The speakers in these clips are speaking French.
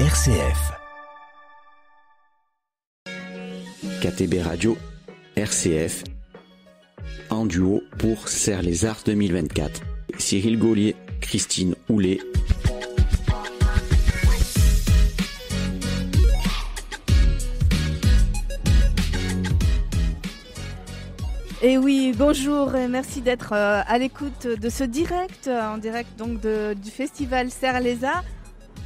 RCF. KTB Radio, RCF, en duo pour Serre les Arts 2024. Cyril Gaulier, Christine Houlet. Et oui, bonjour et merci d'être à l'écoute de ce direct, en direct donc du festival Serre les Arts.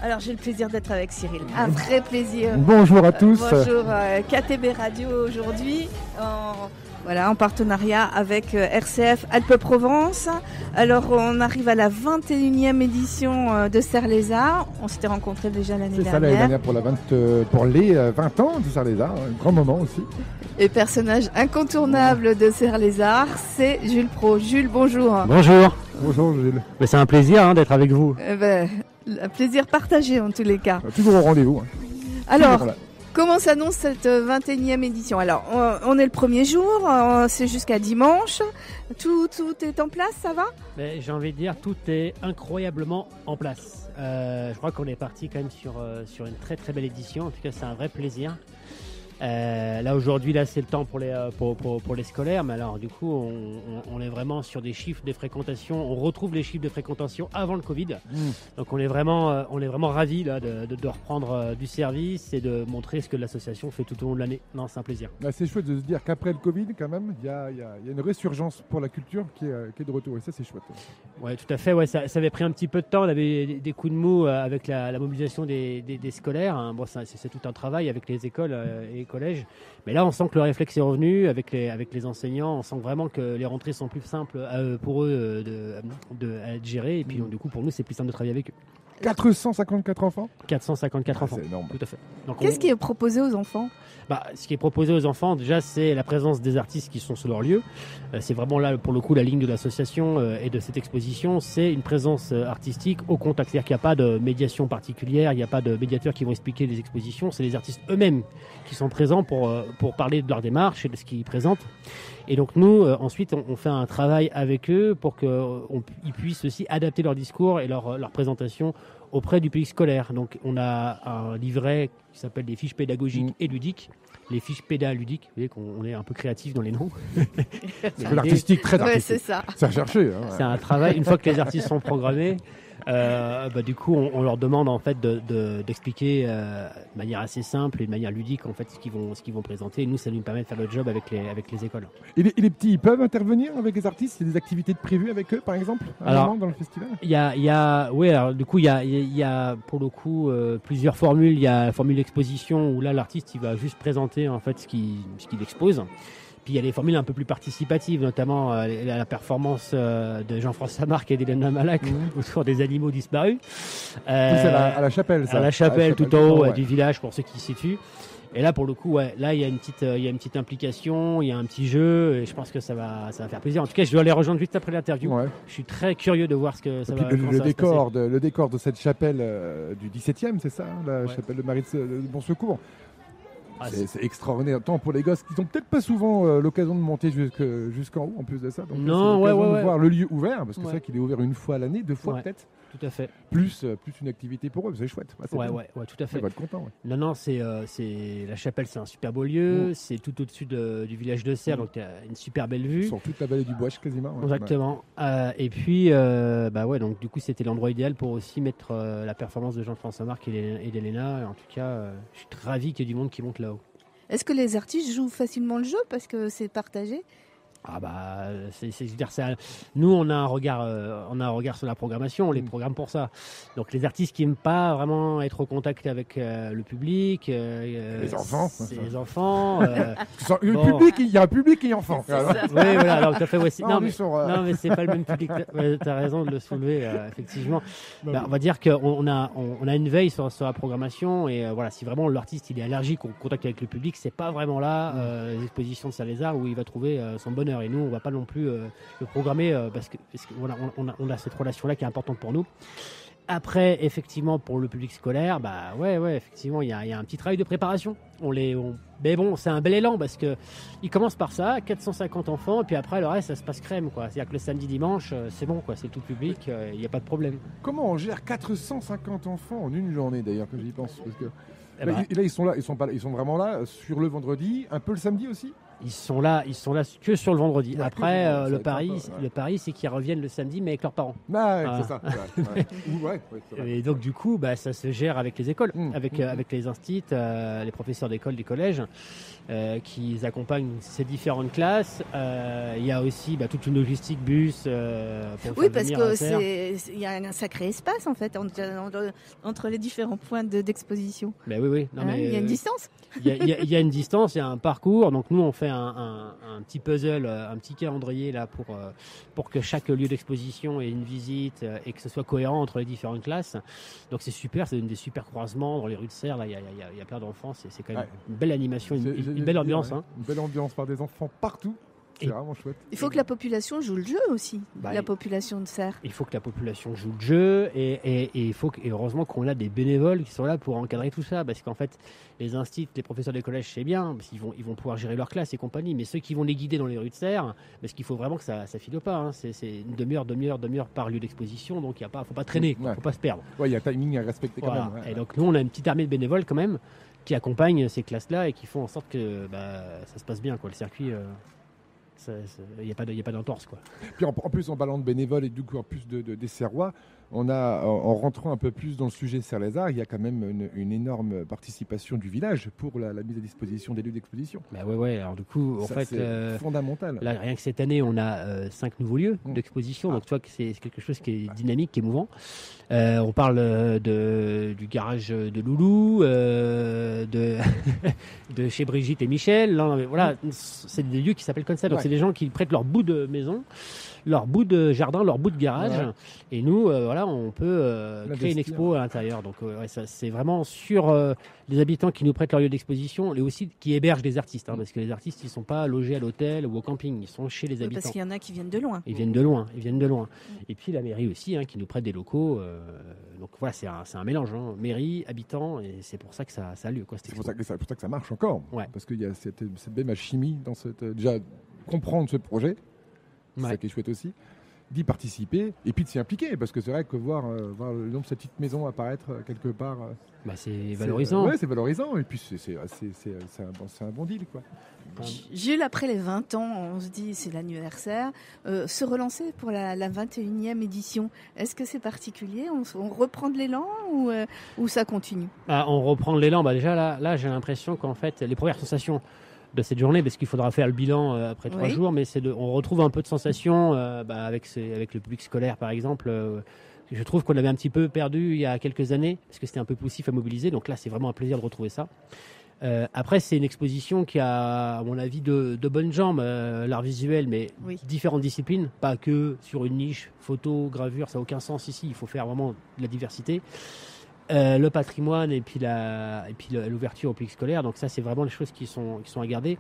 Alors j'ai le plaisir d'être avec Cyril, un vrai plaisir. Bonjour à tous. Bonjour, KTB Radio aujourd'hui, en partenariat avec RCF Alpes-Provence. Alors on arrive à la 21e édition de Serre les Arts. On s'était rencontrés déjà l'année dernière. C'est ça, l'année dernière pour les 20 ans de Serre les Arts, un grand moment aussi. Et personnage incontournable de Serre les Arts, c'est Jules Pro. Jules, bonjour. Bonjour. Bonjour Jules. Mais c'est un plaisir d'être avec vous. Un plaisir partagé en tous les cas. Toujours au rendez-vous. Alors, comment s'annonce cette 21e édition? Alors, on est le premier jour, c'est jusqu'à dimanche. Tout est en place, ça va? J'ai envie de dire, tout est incroyablement en place. Je crois qu'on est parti quand même sur une très très belle édition. En tout cas, c'est un vrai plaisir. Là aujourd'hui, c'est le temps pour les scolaires, mais alors du coup on est vraiment sur des chiffres de fréquentation. On retrouve les chiffres de fréquentation avant le Covid. Donc on est vraiment ravis là de reprendre du service et de montrer ce que l'association fait tout au long de l'année. Non, c'est un plaisir. C'est chouette de se dire qu'après le Covid, quand même, il y a une résurgence pour la culture qui est de retour. Et ça, c'est chouette. Ouais, tout à fait. Ouais, ça avait pris un petit peu de temps. On avait des coups de mou avec la mobilisation des scolaires. Hein. Bon, c'est tout un travail avec les écoles et collège, mais là on sent que le réflexe est revenu avec les enseignants. On sent vraiment que les rentrées sont plus simples pour eux à être gérées, et puis donc, du coup pour nous c'est plus simple de travailler avec eux. 454 enfants 454 enfants. C'est énorme. Tout à fait. Donc, qu'est-ce qui est proposé aux enfants? Ce qui est proposé aux enfants, déjà, c'est la présence des artistes qui sont sur leur lieu. C'est vraiment là, pour le coup, la ligne de l'association et de cette exposition. C'est une présence artistique au contact. C'est-à-dire qu'il n'y a pas de médiation particulière, il n'y a pas de médiateurs qui vont expliquer les expositions. C'est les artistes eux-mêmes qui sont présents pour parler de leur démarche et de ce qu'ils présentent. Et donc nous, ensuite, on fait un travail avec eux pour qu'ils puissent aussi adapter leur discours et leur présentation auprès du public scolaire. Donc on a un livret qui s'appelle des fiches pédagogiques et ludiques. Les fiches pédaludiques, vous voyez qu'on est un peu créatif dans les noms. C'est l'artistique, très artistique. Ouais, c'est ça. C'est à chercher. C'est un travail, une fois que les artistes sont programmés, du coup on leur demande en fait d'expliquer de manière assez simple et de manière ludique en fait ce qu'ils vont présenter. Et nous, ça nous permet de faire le job avec les écoles. Et les petits, ils peuvent intervenir avec les artistes? Il y a des activités prévues avec eux, par exemple, dans le festival? Il y a pour le coup plusieurs formules. Il y a la formule d'exposition où là l'artiste il va juste présenter en fait ce qu'il expose. Puis il y a des formules un peu plus participatives, notamment la performance de Jean-François Marc et d'Elena Malac autour des animaux disparus. C'est à la chapelle, ça. À la chapelle, tout en haut du village, pour ceux qui s'y situent. Et là, pour le coup, là, il y a une petite implication, il y a un petit jeu, et je pense que ça va faire plaisir. En tout cas, je dois les rejoindre juste après l'interview. Ouais. Je suis très curieux de voir ce que ça va. Le décor de cette chapelle du 17e, c'est ça, la chapelle de Marie de Bon Secours. C'est extraordinaire, tant pour les gosses qui n'ont peut-être pas souvent l'occasion de monter jusqu'en haut en plus de ça. Donc non, c'est l'occasion de voir le lieu ouvert, parce que c'est vrai qu'il est ouvert une fois à l'année, 2 fois peut-être. Tout à fait. Plus une activité pour eux, c'est chouette. Ouais, tout à fait. On va être content. Ouais. Non, c'est la chapelle, c'est un super beau lieu. C'est tout au-dessus du village de Serre, donc tu as une super belle vue. Sur toute la vallée du Bois, quasiment. Ouais. Exactement. Et puis, donc du coup, c'était l'endroit idéal pour aussi mettre la performance de Jean-François Marc et d'Elena. En tout cas, je suis ravi qu'il y ait du monde qui monte là-haut. Est-ce que les artistes jouent facilement le jeu parce que c'est partagé? Nous on a un regard sur la programmation, on les programme pour ça. Donc les artistes qui n'aiment pas vraiment être au contact avec le public, les enfants, les enfants. Il y a un public et enfants. Oui, voilà. Alors tout à fait. Ouais, non, mais c'est pas le même public. T'as raison de le soulever, effectivement. On va dire qu'on a une veille sur la programmation et si vraiment l'artiste il est allergique au contact avec le public, c'est pas vraiment là les expositions de Serre les Arts où il va trouver son bonheur. Et nous, on ne va pas non plus le programmer parce que voilà, on a cette relation-là qui est importante pour nous. Après, effectivement, pour le public scolaire, bah ouais, effectivement, il y a un petit travail de préparation. Mais bon, c'est un bel élan parce que il commence par ça, 450 enfants, et puis après le reste, ça se passe crème, quoi. C'est-à-dire que le samedi, dimanche, c'est bon, quoi. C'est tout public, il n'y a pas de problème. Comment on gère 450 enfants en une journée, d'ailleurs, que j'y pense, parce que bah, là, ils sont vraiment là sur le vendredi, un peu le samedi aussi. Ils sont là que sur le vendredi. Ouais, Après, le pari, c'est qu'ils reviennent le samedi, mais avec leurs parents. C'est ça. Ouais, et donc, du coup, ça se gère avec les écoles, avec les instituts, les professeurs d'école, des collèges, qui accompagnent ces différentes classes. Il y a aussi toute une logistique bus. Oui, parce qu'il y a un sacré espace, en fait, entre les différents points d'exposition. Ben oui. Il y a une distance. Il y a une distance, il y a un parcours. Donc, nous, on fait un petit puzzle, un petit calendrier là pour que chaque lieu d'exposition ait une visite et que ce soit cohérent entre les différentes classes. Donc c'est super, ça donne des super croisements dans les rues de Serres. Là, il y a plein d'enfants, c'est quand même une belle animation, une belle ambiance. Une belle ambiance par des enfants partout. C'est vraiment chouette. Il faut que la population joue le jeu aussi, la population de Serres. Il faut que la population joue le jeu et heureusement qu'on a des bénévoles qui sont là pour encadrer tout ça, parce qu'en fait les instituts, les professeurs des collèges, c'est bien, parce qu'ils vont pouvoir gérer leur classe et compagnie, mais ceux qui vont les guider dans les rues de Serres, parce qu'il faut vraiment que ça file pas, hein. C'est une demi-heure par lieu d'exposition, donc faut pas traîner, faut pas se perdre. Ouais, il y a un timing à respecter quand même. Et donc nous on a une petite armée de bénévoles quand même qui accompagnent ces classes-là et qui font en sorte que ça se passe bien, quoi, le circuit. Il n'y a pas d'entorse, quoi. Puis en plus, en parlant de bénévoles et du coup en plus des Serrois, en rentrant un peu plus dans le sujet Serres-les-Arts, il y a quand même une énorme participation du village pour la mise à disposition des lieux d'exposition. Alors du coup, c'est fondamental. Là, rien que cette année, on a 5 nouveaux lieux d'exposition, donc tu vois que c'est quelque chose qui est dynamique, qui est mouvant. On parle du garage de Loulou, de chez Brigitte et Michel. Là, voilà, c'est des lieux qui s'appellent comme ça. Donc c'est des gens qui prêtent leur bout de maison, leur bout de jardin, leur bout de garage. Et nous, on peut créer une expo à l'intérieur. Donc ça, c'est vraiment sur les habitants qui nous prêtent leur lieu d'exposition, et aussi qui hébergent les artistes, parce que les artistes, ils sont pas logés à l'hôtel ou au camping, ils sont chez les habitants. Parce qu'il y en a qui viennent de loin. Ils viennent de loin. Et puis la mairie aussi, qui nous prête des locaux. Donc voilà, c'est un mélange, mairie, habitants, et c'est pour ça que ça a lieu, quoi. C'est pour ça que ça marche encore, parce qu'il y a cette belle alchimie dans déjà comprendre ce projet. C'est ça qui est chouette aussi, d'y participer et puis de s'y impliquer, parce que c'est vrai que voir le nom de cette petite maison apparaître quelque part, c'est valorisant. C'est valorisant, et puis c'est un bon deal, quoi. Jules, après les 20 ans, on se dit c'est l'anniversaire, se relancer pour la 21e édition, est-ce que c'est particulier? On reprend de l'élan ou ça continue? On reprend de l'élan, déjà là j'ai l'impression qu'en fait les premières sensations de cette journée, parce qu'il faudra faire le bilan après 3 jours, mais on retrouve un peu de sensation avec le public scolaire, par exemple. Je trouve qu'on avait un petit peu perdu il y a quelques années, parce que c'était un peu poussif à mobiliser, donc là c'est vraiment un plaisir de retrouver ça. Après, c'est une exposition qui a, à mon avis, de bonnes jambes, l'art visuel, mais différentes disciplines, pas que sur une niche, photo, gravure, ça n'a aucun sens ici, il faut faire vraiment de la diversité. Le patrimoine et puis l'ouverture au public scolaire, donc ça c'est vraiment les choses qui sont à garder.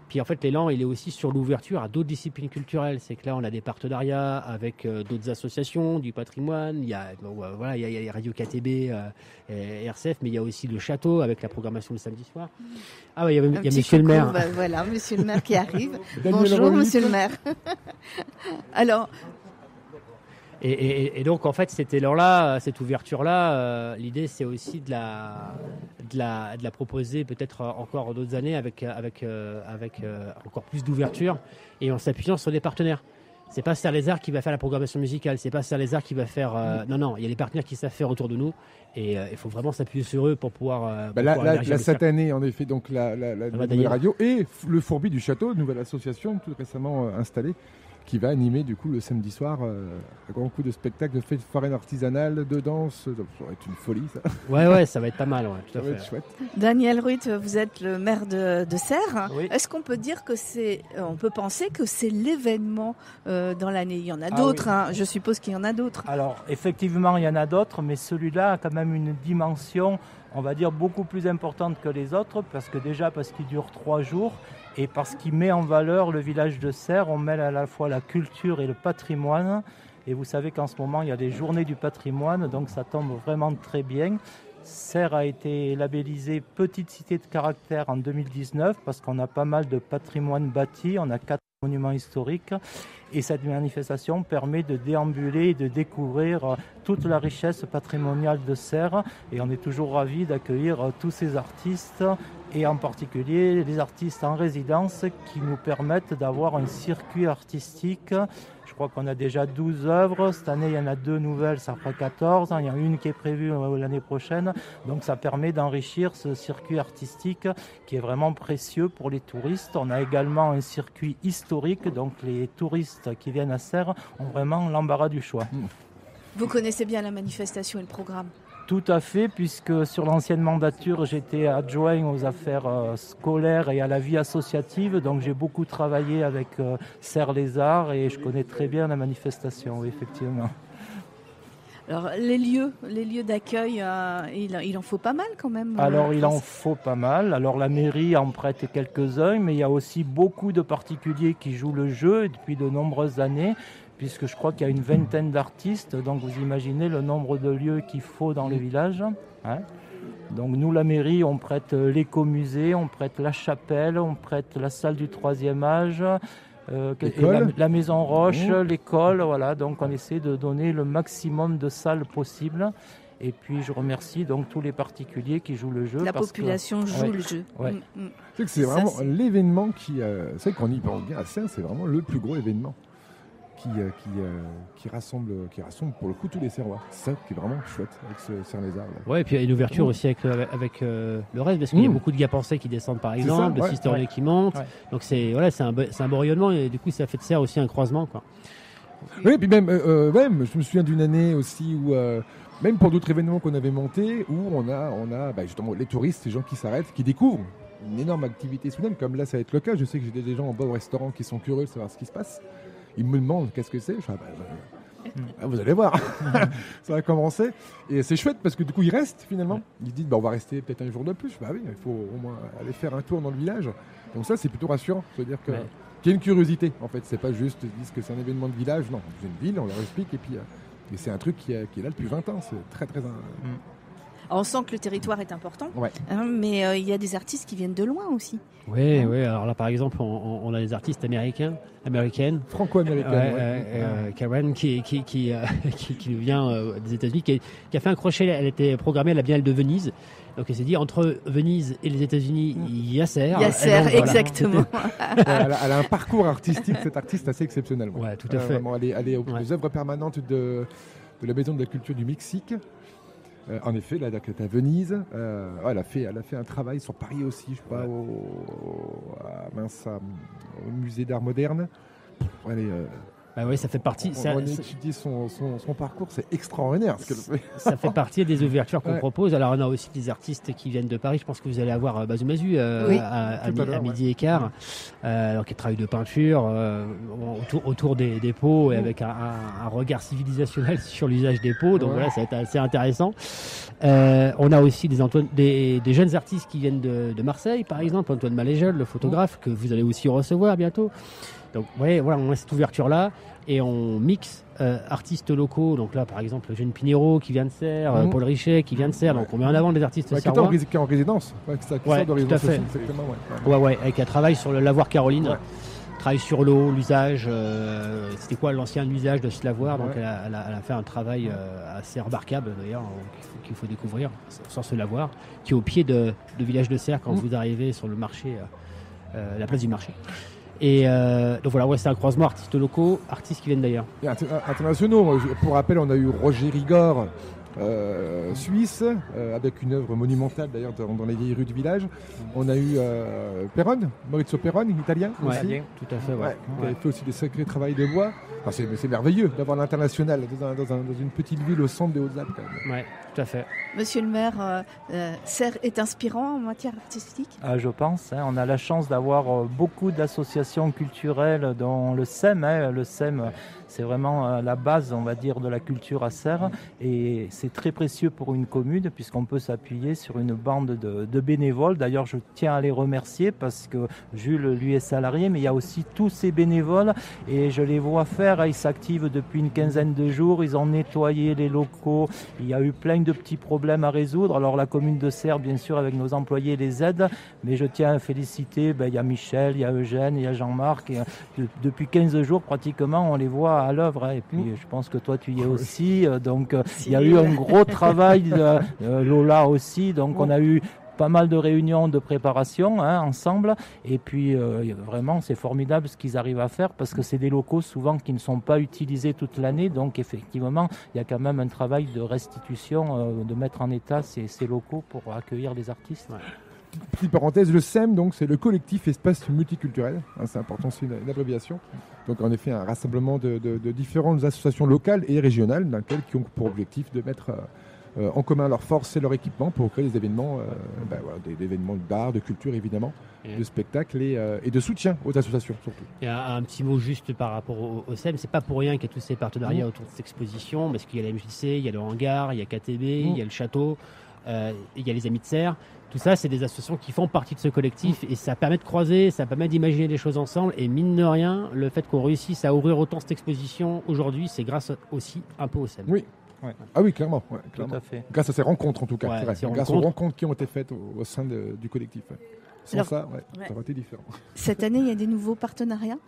Puis en fait l'élan il est aussi sur l'ouverture à d'autres disciplines culturelles, c'est que là on a des partenariats avec d'autres associations du patrimoine, il y a Radio KTB et RCF, mais il y a aussi le château avec la programmation le samedi soir. Ah oui, il y a monsieur le maire. Voilà, monsieur le maire qui arrive. Bonjour monsieur le maire. Alors Et donc en fait cette ouverture-là, l'idée c'est aussi de la proposer peut-être encore d'autres années avec encore plus d'ouverture et en s'appuyant sur des partenaires. C'est pas Serres-les-Arts qui va faire la programmation musicale, c'est pas Serres-les-Arts qui va faire. Non, il y a des partenaires qui savent faire autour de nous et il faut vraiment s'appuyer sur eux pour pouvoir. Cette année, en effet, donc la nouvelle radio et le Fourbi du Château, nouvelle association tout récemment installée, qui va animer du coup le samedi soir un grand coup de spectacle, de fête foraine artisanale, de danse. Ça va être une folie, ça. Ouais, ça va être pas mal, tout à fait. Va être chouette. Daniel Ruitt, vous êtes le maire de Serres. Oui. Est-ce qu'on peut dire que on peut penser que c'est l'événement dans l'année? Il y en a d'autres, oui. Je suppose qu'il y en a d'autres. Alors, effectivement, il y en a d'autres, mais celui-là a quand même une dimension, on va dire, beaucoup plus importante que les autres, parce qu'il dure 3 jours. Et parce qu'il met en valeur le village de Serres, on mêle à la fois la culture et le patrimoine. Et vous savez qu'en ce moment, il y a les journées du patrimoine, donc ça tombe vraiment très bien. Serres a été labellisée petite cité de caractère en 2019 parce qu'on a pas mal de patrimoine bâti, on a 4 monuments historiques et cette manifestation permet de déambuler et de découvrir toute la richesse patrimoniale de Serres et on est toujours ravis d'accueillir tous ces artistes et en particulier les artistes en résidence qui nous permettent d'avoir un circuit artistique. Je crois qu'on a déjà 12 œuvres. Cette année, il y en a 2 nouvelles, ça fera 14. Il y en a une qui est prévue l'année prochaine. Donc ça permet d'enrichir ce circuit artistique qui est vraiment précieux pour les touristes. On a également un circuit historique. Donc les touristes qui viennent à Serres ont vraiment l'embarras du choix. Vous connaissez bien la manifestation et le programme ? Tout à fait, puisque sur l'ancienne mandature, j'étais adjoint aux affaires scolaires et à la vie associative. Donc j'ai beaucoup travaillé avec Serres-les-Arts et je connais très bien la manifestation, oui, effectivement. Alors les lieux d'accueil, il en faut pas mal quand même. Alors il en faut pas mal. Alors la mairie en prête quelques-uns, mais il y a aussi beaucoup de particuliers qui jouent le jeu depuis de nombreuses années. Puisque je crois qu'il y a une vingtaine d'artistes, donc vous imaginez le nombre de lieux qu'il faut dans le village. Hein. Donc nous, la mairie, on prête l'écomusée, on prête la chapelle, on prête la salle du 3e âge, la maison Roche, l'école, voilà. Donc on essaie de donner le maximum de salles possibles. Et puis je remercie donc tous les particuliers qui jouent le jeu. La population joue le jeu. Ouais. C'est vraiment l'événement qui... c'est qu'on y pense bien à Serres, c'est vraiment le plus gros événement. Qui rassemble pour le coup tous les Serrois. C'est ça qui est vraiment chouette avec ce Serres-les-Arts. Ouais, et puis il y a une ouverture aussi avec le reste, parce qu'il y a beaucoup de Gapensais qui descendent par exemple, de Sisteriens qui montent. Ouais. Donc c'est un beau rayonnement et du coup ça fait de Serres aussi un croisement, quoi. Oui, et puis même je me souviens d'une année aussi où même pour d'autres événements qu'on avait montés, où on a justement les touristes, les gens qui s'arrêtent, qui découvrent une énorme activité soudaine, comme là ça va être le cas. Je sais que j'ai des gens en bas au restaurant qui sont curieux de savoir ce qui se passe. Ils me demandent qu'est-ce que c'est. Je dis, vous allez voir, ça va commencer. Et c'est chouette parce que du coup, ils restent finalement. Ils disent, on va rester peut-être un jour de plus. Oui, il faut au moins aller faire un tour dans le village. Donc ça, c'est plutôt rassurant. C'est-à-dire qu'il y a une curiosité. En fait, c'est pas juste ils disent que c'est un événement de village. Non, c'est une ville, on leur explique. Et puis, c'est un truc qui est là depuis 20 ans. C'est très, très... On sent que le territoire est important, mais il y a des artistes qui viennent de loin aussi. Oui. Alors là, par exemple, on a des artistes américaines, franco-américaines. Karen qui vient des États-Unis, qui a fait un crochet. Elle était programmée à la Biennale de Venise. Donc elle s'est dit, entre Venise et les États-Unis, il y a Serres. Il y a Serres, exactement. Elle a un parcours artistique, cette artiste, assez exceptionnel. Ouais, tout à fait. Vraiment, elle est aux œuvres permanentes de la Maison de la Culture du Mexique. En effet, là, à Venise, elle a fait un travail sur Paris aussi, je crois, au musée d'art moderne. Ça fait partie. On étudie son parcours, c'est extraordinaire. Ça fait partie des ouvertures qu'on propose. Alors, on a aussi des artistes qui viennent de Paris. Je pense que vous allez avoir Bazou Mazu à midi et quart, qui travaille de peinture autour des pots et avec un regard civilisationnel sur l'usage des pots. Donc voilà, ça va être assez intéressant. On a aussi des jeunes artistes qui viennent de Marseille, par exemple, Antoine Maléjeul, le photographe, que vous allez aussi recevoir bientôt. Donc voilà, on a cette ouverture-là et on mixe artistes locaux. Donc là, par exemple, Eugène Pinheiro qui vient de Serres, Paul Richet qui vient de Serres. Donc on met en avant des artistes serrois. Qui est en résidence. Tout à fait. Et qui travaille sur le lavoir Caroline. Travaille sur l'eau, l'usage. C'était quoi l'ancien usage de ce lavoir. Donc elle a fait un travail assez remarquable d'ailleurs qu'il faut découvrir sur ce lavoir, qui est au pied de village de Serres quand vous arrivez sur le marché, la place du marché. Et donc voilà, c'est un croisement artistes locaux, artistes qui viennent d'ailleurs. Et internationaux. Pour rappel, on a eu Roger Rigord, suisse, avec une œuvre monumentale d'ailleurs dans les vieilles rues du village. On a eu Maurizio Perrone, italien aussi. Tout à fait. Qui avait fait aussi des sacrés travails de bois. C'est merveilleux d'avoir l'international dans une petite ville au centre des Hautes-Alpes. Tout à fait. Monsieur le maire, Serres est inspirant en matière artistique ? Je pense. On a la chance d'avoir beaucoup d'associations culturelles, dont le SEM. Le SEM, c'est vraiment la base, on va dire, de la culture à Serres. Et c'est très précieux pour une commune, puisqu'on peut s'appuyer sur une bande de bénévoles. D'ailleurs, je tiens à les remercier, parce que Jules, lui, est salarié, mais il y a aussi tous ces bénévoles. Et je les vois faire. Ils s'activent depuis une quinzaine de jours. Ils ont nettoyé les locaux. Il y a eu plein de petits problèmes à résoudre. Alors la commune de Serres, bien sûr, avec nos employés, les aide, mais je tiens à féliciter, il y a Michel, il y a Eugène, il y a Jean-Marc, et depuis 15 jours pratiquement on les voit à l'œuvre, et puis je pense que toi tu y es aussi, donc il y a eu un gros travail, Lola aussi, donc on a eu pas mal de réunions de préparation ensemble, et puis vraiment c'est formidable ce qu'ils arrivent à faire, parce que c'est des locaux souvent qui ne sont pas utilisés toute l'année, donc effectivement il y a quand même un travail de restitution, de mettre en état ces locaux pour accueillir des artistes. Petite parenthèse, le SEM, donc, c'est le collectif espace multiculturel, c'est important, c'est une abréviation. Donc en effet un rassemblement de différentes associations locales et régionales, qui ont pour objectif de mettre en commun leurs forces et leur équipement pour créer des événements, des événements d'art, de culture évidemment, de spectacle et de soutien aux associations surtout. Il y a un petit mot juste par rapport au SEM, c'est pas pour rien qu'il y a tous ces partenariats autour de cette exposition, parce qu'il y a la MJC, il y a le hangar, il y a KTB, il y a le château, il y a les Amis de Serres. Tout ça, c'est des associations qui font partie de ce collectif et ça permet de croiser, ça permet d'imaginer des choses ensemble. Et mine de rien, le fait qu'on réussisse à ouvrir autant cette exposition aujourd'hui, c'est grâce aussi un peu au SEM. Oui. Ouais. Ah oui, clairement. Tout à fait. Grâce à ces rencontres en tout cas, c'est vrai. Grâce aux rencontres qui ont été faites au sein du collectif. Sans ça aurait été différent. Cette année, il y a des nouveaux partenariats ?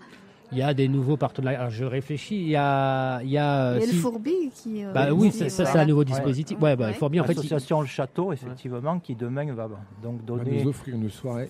Il y a des nouveaux partenariats. Alors, je réfléchis. Il y a le Fourbi qui. Oui, ça c'est un nouveau dispositif. Le Fourbi, en fait. L'association Le Château, effectivement, qui demain va donc donner. Nous offrir une soirée.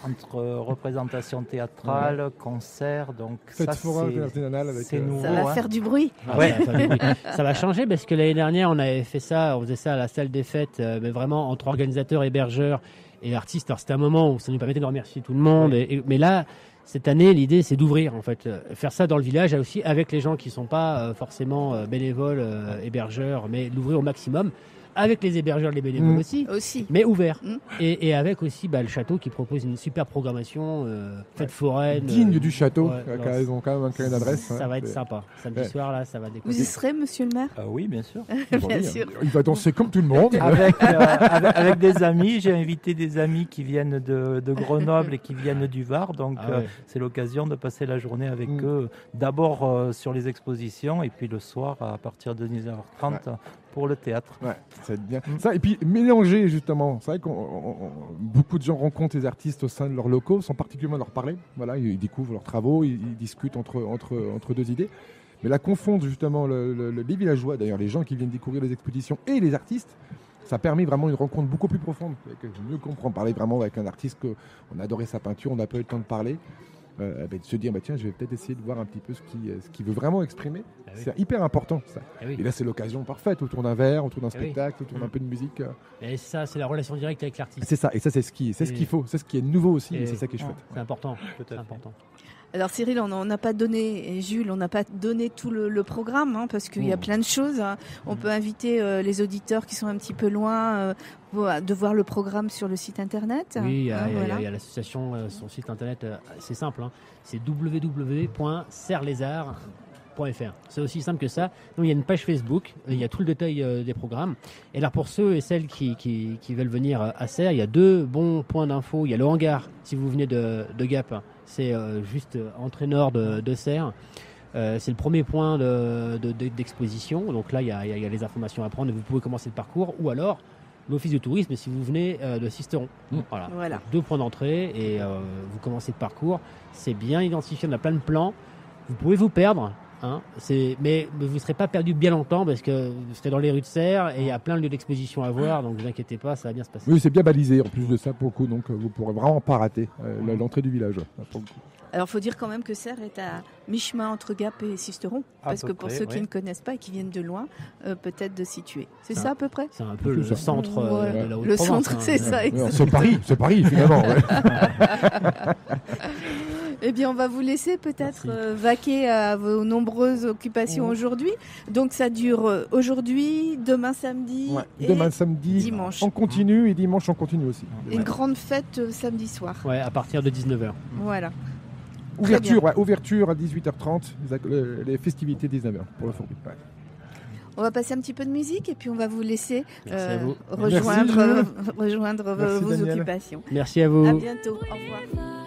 Entre représentation théâtrale, concert, donc fête foraine artisanale avec. C'est nouveau. Ça va faire du bruit. Ça va changer parce que l'année dernière, on faisait ça à la salle des fêtes, mais vraiment entre organisateurs, hébergeurs et artistes. Alors c'était un moment où ça nous permettait de remercier tout le monde. Mais là. Cette année, l'idée, c'est d'ouvrir, en fait, faire ça dans le village, aussi avec les gens qui ne sont pas forcément bénévoles, hébergeurs, mais l'ouvrir au maximum, avec les hébergeurs, les bénévoles aussi, mais ouvert. Et avec aussi le château qui propose une super programmation, fête foraine. Digne du château, ils ont quand même un carnet d'adresse. Ça va être sympa. Samedi soir, là, ça va décoller. Vous y serez, monsieur le maire ? Oui, bien sûr. Bien sûr. Il va danser comme tout le monde. Avec des amis, j'ai invité des amis qui viennent de Grenoble et qui viennent du Var, donc c'est l'occasion de passer la journée avec eux, d'abord sur les expositions, et puis le soir, à partir de 19h30, pour le théâtre. Ouais, ça va être bien. Ça, et puis mélanger justement, c'est vrai que beaucoup de gens rencontrent les artistes au sein de leurs locaux, sans particulièrement leur parler. Voilà, ils découvrent leurs travaux, ils discutent entre deux idées. Mais la confondre justement les villageois, d'ailleurs les gens qui viennent découvrir les expositions et les artistes, ça permet vraiment une rencontre beaucoup plus profonde, mieux comprendre, parler vraiment avec un artiste qu'on a adoré sa peinture, on n'a pas eu le temps de parler. De se dire tiens, je vais peut-être essayer de voir un petit peu ce qu'il veut vraiment exprimer. C'est hyper important ça. Et là c'est l'occasion parfaite, autour d'un verre, autour d'un spectacle, autour d'un peu de musique. Et ça c'est la relation directe avec l'artiste. C'est ça, et ça c'est ce qu'il faut, c'est ce qui est nouveau aussi, et c'est ça qui est chouette. C'est important, c'est important. Alors Cyril, on n'a pas donné, et Jules, on n'a pas donné tout le programme, parce qu'il y a plein de choses. On peut inviter les auditeurs qui sont un petit peu loin de voir le programme sur le site internet. Oui, il y a l'association, son site internet, c'est simple, c'est www.serreslesarts.fr. C'est aussi simple que ça. Donc il y a une page Facebook, il y a tout le détail des programmes. Et alors pour ceux et celles qui veulent venir à Serres, il y a 2 bons points d'info. Il y a le hangar, si vous venez de Gap, c'est juste entrée nord de Serres. C'est le premier point d'exposition. Donc là, il y a les informations à prendre et vous pouvez commencer le parcours. Ou alors, l'office de tourisme si vous venez de Sisteron. Voilà. 2 points d'entrée et vous commencez le parcours. C'est bien identifié, on a plein de plans. Vous pouvez vous perdre. Mais vous ne serez pas perdu bien longtemps parce que vous serez dans les rues de Serres et il y a plein de lieux d'exposition à voir, donc ne vous inquiétez pas, ça va bien se passer. Oui, c'est bien balisé en plus de ça pour le coup, donc vous ne pourrez vraiment pas rater l'entrée du village. Pour le coup. Alors, il faut dire quand même que Serres est à mi-chemin entre Gap et Sisteron, parce que pour ceux qui ne connaissent pas et qui viennent de loin, peut-être de situer. C'est ça à peu près ? C'est un peu le centre de la Haute-Provence. Le centre, c'est ça, exactement. C'est Paris finalement. Et Eh bien, on va vous laisser peut-être vaquer à vos nombreuses occupations aujourd'hui. Donc, ça dure aujourd'hui, demain samedi, demain samedi, dimanche. On continue et dimanche on continue aussi. Une grande fête samedi soir. Ouais, à partir de 19h. Voilà. Ouverture à 18h30, les festivités 19h pour le Forbid. Ouais. On va passer un petit peu de musique et puis on va vous laisser vous. rejoindre Merci, vos Daniel. occupations. Merci à vous. À bientôt. Au revoir.